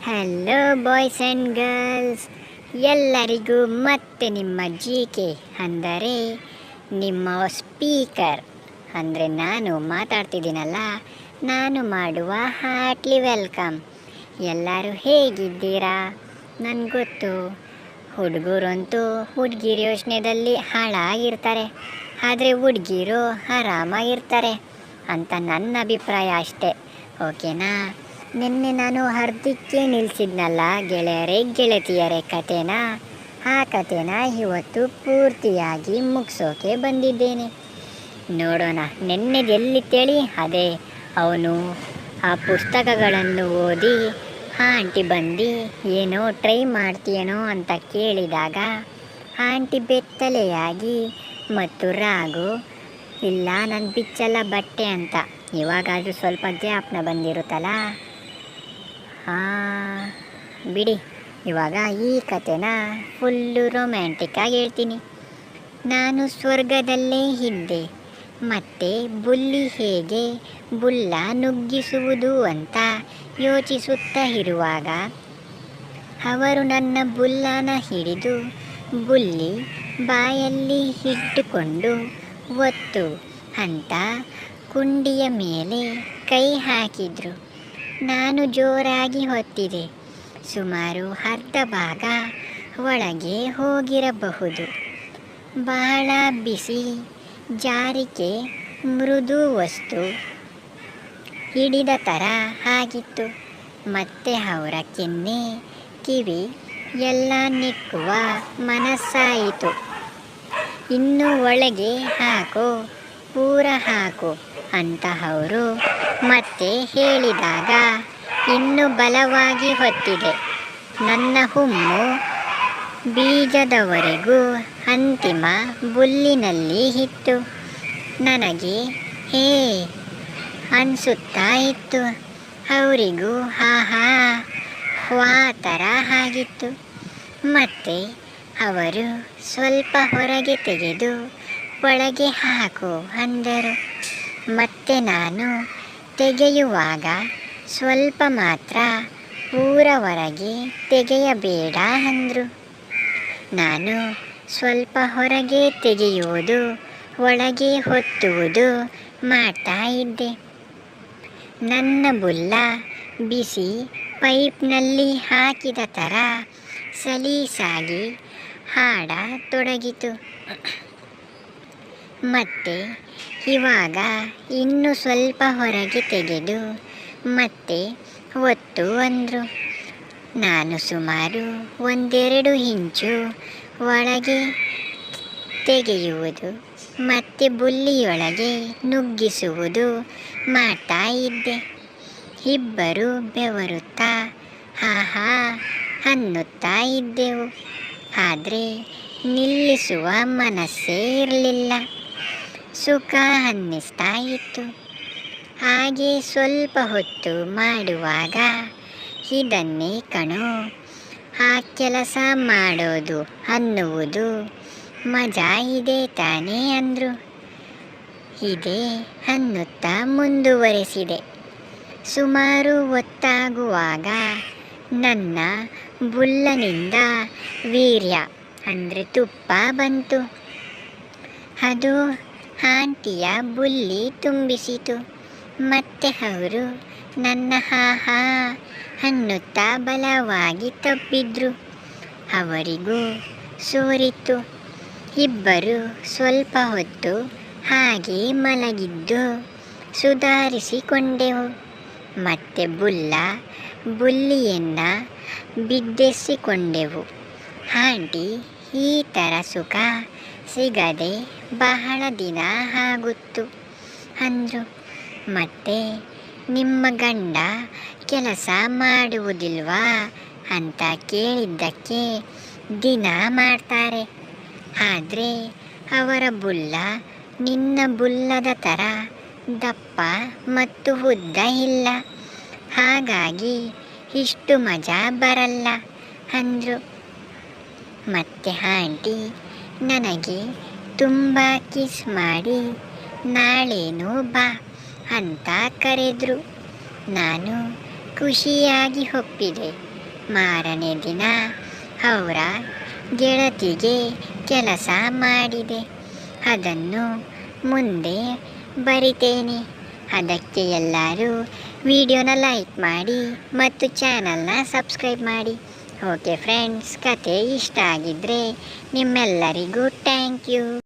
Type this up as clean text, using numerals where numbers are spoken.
Hello boys and girls, ಎಲ್ಲರಿಗೂ ಮತ್ತೆ ನಿಮ್ಮ ಕೆ ಅಂದರೆ ನಿಮ್ಮ ಸ್ಪೀಕರ್ ಅಂದರೆ ನಾನು ಮಾತಾಡ್ತಿದ್ದೀನಲ್ಲ, ನಾನು ಮಾಡುವ ಹಾರ್ಟ್ಲಿ ವೆಲ್ಕಮ್. ಎಲ್ಲರೂ ಹೇಗಿದ್ದೀರಾ? ನನಗೆ ಗೊತ್ತು, ಹುಡುಗರಂತೂ ಹುಡುಗಿರ ಯೋಚನೆಯಲ್ಲಿ ಹಾಳಾಗಿರ್ತಾರೆ, ಆದರೆ ಹುಡುಗಿರು ಆರಾಮಾಗಿರ್ತಾರೆ ಅಂತ ನನ್ನ ಅಭಿಪ್ರಾಯ ಅಷ್ಟೆ. ಓಕೆನಾ? ನಿನ್ನೆ ನಾನು ಅರ್ಧಕ್ಕೆ ನಿಲ್ಲಿಸಿದ್ನಲ್ಲ ಗೆಳತಿಯರೇ ಕಥೆನ, ಆ ಕಥೆನ ಇವತ್ತು ಪೂರ್ತಿಯಾಗಿ ಮುಗಿಸೋಕೆ ಬಂದಿದ್ದೇನೆ. ನೋಡೋಣ ನಿನ್ನೆದೆಲ್ಲಿತ್ತೇಳಿ. ಅದೇ ಅವನು ಆ ಪುಸ್ತಕಗಳನ್ನು ಓದಿ ಆಂಟಿ ಬಂದು ಏನೋ ಟ್ರೈ ಮಾಡ್ತೀಯೇನೋ ಅಂತ ಕೇಳಿದಾಗ ಆಂಟಿ ಬೆತ್ತಲೆಯಾಗಿ ಮತ್ತು ರಾಗು ಇಲ್ಲ ನನ್ನ ಬಿಚ್ಚಲ್ಲ ಬಟ್ಟೆ ಅಂತ. ಇವಾಗಾದರೂ ಸ್ವಲ್ಪ ಜ್ಞಾಪನ ಬಂದಿರುತ್ತಲ್ಲ. ಬಿಡಿ, ಇವಾಗ ಈ ಕಥೆನ ಫುಲ್ಲು ರೊಮ್ಯಾಂಟಿಕ್ಕಾಗಿ ಹೇಳ್ತೀನಿ. ನಾನು ಸ್ವರ್ಗದಲ್ಲೇ ಇದ್ದೆ, ಮತ್ತು ಬುಲ್ಲಿ ಹೇಗೆ ಬುಲ್ಲ ನುಗ್ಗಿಸುವುದು ಅಂತ ಯೋಚಿಸುತ್ತಾ ಇರುವಾಗ ಅವರು ನನ್ನ ಬುಲ್ಲನ ಹಿಡಿದು ಬುಲ್ಲಿ ಬಾಯಲ್ಲಿ ಇಟ್ಟುಕೊಂಡು ಒತ್ತು ಅಂತ ಕುಂಡಿಯ ಮೇಲೆ ಕೈ ಹಾಕಿದ್ರು. ನಾನು ಜೋರಾಗಿ ಹೊತ್ತಿದೆ. ಸುಮಾರು ಅರ್ಧ ಭಾಗ ಒಳಗೆ ಹೋಗಿರಬಹುದು. ಬಹಳ ಬಿಸಿ ಜಾರಿಕೆ ಮೃದು ವಸ್ತು ಹಿಡಿದ ಥರ ಆಗಿತ್ತು. ಮತ್ತೆ ಅವರ ಕೆನ್ನೆ ಕಿವಿ ಎಲ್ಲ ನೆಕ್ಕುವ ಮನಸ್ಸಾಯಿತು. ಇನ್ನು ಒಳಗೆ ಹಾಕು, ಪೂರ ಹಾಕು ಅಂತ ಅವರು ಮತ್ತೆ ಹೇಳಿದಾಗ ಇನ್ನೂ ಬಲವಾಗಿ ಹೊತ್ತಿದೆ. ನನ್ನ ಹುಮ್ಮು ಬೀಜದವರೆಗೂ ಅಂತಿಮ ಬುಲ್ಲಿನಲ್ಲಿ ಇತ್ತು. ನನಗೆ ಹೇ ಅನಿಸುತ್ತಾ ಇತ್ತು, ಅವರಿಗೂ ಆಹಾ ವಾ ಥರ ಆಗಿತ್ತು. ಮತ್ತೆ ಅವರು ಸ್ವಲ್ಪ ಹೊರಗೆ ತೆಗೆದು ಒಳಗೆ ಹಾಕು ಅಂದರು. ಮತ್ತೆ ನಾನು ತೆಗೆಯುವಾಗ ಸ್ವಲ್ಪ ಮಾತ್ರ, ಪೂರ ಹೊರಗೆ ತೆಗೆಯಬೇಡ ಅಂದರು. ನಾನು ಸ್ವಲ್ಪ ಹೊರಗೆ ತೆಗೆಯುವುದು, ಒಳಗೆ ಹೊತ್ತುವುದು ಮಾಡ್ತಾ ಇದ್ದೆ. ನನ್ನ ಬುಲ್ಲ ಬಿಸಿ ಪೈಪ್ನಲ್ಲಿ ಹಾಕಿದ ಥರ ಸಲೀಸಾಗಿ ಹಾಡತೊಡಗಿತು. ಮತ್ತೆ ಇವಾಗ ಇನ್ನೂ ಸ್ವಲ್ಪ ಹೊರಗೆ ತೆಗೆದು ಮತ್ತೆ ಒತ್ತು ಅಂದರು. ನಾನು ಸುಮಾರು 1-2 ಇಂಚು ಒಳಗೆ ತೆಗೆಯುವುದು ಮತ್ತು ಬುಲ್ಲಿಯೊಳಗೆ ನುಗ್ಗಿಸುವುದು ಮಾಡ್ತಾ ಇದ್ದೆ. ಇಬ್ಬರು ಬೆವರುತ್ತಾ ಆಹಾ ಅನ್ನುತ್ತಾ ಇದ್ದೆವು. ಆದರೆ ನಿಲ್ಲಿಸುವ ಮನಸ್ಸೇ ಇರಲಿಲ್ಲ. ಸುಖ ಅನ್ನಿಸ್ತಾ ಇತ್ತು. ಹಾಗೆ ಸ್ವಲ್ಪ ಹೊತ್ತು ಮಾಡುವಾಗ ಇದನ್ನೇ ಕಣೋ ಆ ಕೆಲಸ ಮಾಡೋದು ಅನ್ನುವುದು ಮಜಾ ಇದೆ ತಾನೇ ಅಂದರು. ಇದೆ ಅನ್ನುತ್ತಾ ಮುಂದುವರೆಸಿದೆ. ಸುಮಾರು ಹೊತ್ತಾಗುವಾಗ ನನ್ನ ಬುಲ್ಲನಿಂದ ವೀರ್ಯ ಅಂದರೆ ತುಪ್ಪ ಬಂತು. ಅದು ಆಂಟಿಯ ಬುಲ್ಲಿ ತುಂಬಿಸಿತು. ಮತ್ತೆ ಅವರು ನನ್ನ ಹಾಹಾ ಅನ್ನುತ್ತಾ ಬಲವಾಗಿ ತಬ್ಬಿದ್ರು. ಅವರಿಗೂ ಸೋರಿತು. ಇಬ್ಬರು ಸ್ವಲ್ಪ ಹೊತ್ತು ಹಾಗೆ ಮಲಗಿದ್ದು ಸುಧಾರಿಸಿಕೊಂಡೆವು. ಮತ್ತೆ ಬುಲ್ಲಿಯನ್ನು ಬಿದ್ದೆಸಿಕೊಂಡೆವು. ಆಂಟಿ, ಈ ಥರ ಸುಖ ಸಿಗದೆ ಬಹಳ ದಿನ ಆಗುತ್ತು ಅಂದರು. ಮತ್ತೆ ನಿಮ್ಮ ಗಂಡ ಕೆಲಸ ಮಾಡುವುದಿಲ್ವಾ ಅಂತ ಕೇಳಿದ್ದಕ್ಕೆ ದಿನ ಮಾಡ್ತಾರೆ, ಆದರೆ ಅವರ ಬುಲ್ಲ ನಿನ್ನ ಬುಲ್ಲದ ಥರ ದಪ್ಪ ಮತ್ತು ಉದ್ದ ಇಲ್ಲ, ಹಾಗಾಗಿ ಇಷ್ಟು ಮಜಾ ಬರಲ್ಲ ಅಂದರು. ಮತ್ತೆ ಆಂಟಿ ನನಗೆ ತುಂಬ ಕಿಸ್ ಮಾಡಿ ನಾಳೇನು ಬಾ ಅಂತ ಕರೆದ್ರು. ನಾನು ಖುಷಿಯಾಗಿ ಒಪ್ಪಿದೆ. ಮಾರನೇ ದಿನ ಅವರ ಗೆಳತಿಗೆ ಕೆಲಸ ಮಾಡಿದೆ, ಅದನ್ನು ಮುಂದೆ ಬರಿತೇನೆ. ಅದಕ್ಕೆ ಎಲ್ಲರೂ ವಿಡಿಯೋನ ಲೈಕ್ ಮಾಡಿ ಮತ್ತು ಚಾನಲ್ನ ಸಬ್ಸ್ಕ್ರೈಬ್ ಮಾಡಿ. ಓಕೆ ಫ್ರೆಂಡ್ಸ್, ಕತೆ ಇಷ್ಟ ಆಗಿದ್ದರೆ ನಿಮ್ಮೆಲ್ಲರಿಗೂ ಥ್ಯಾಂಕ್ ಯು.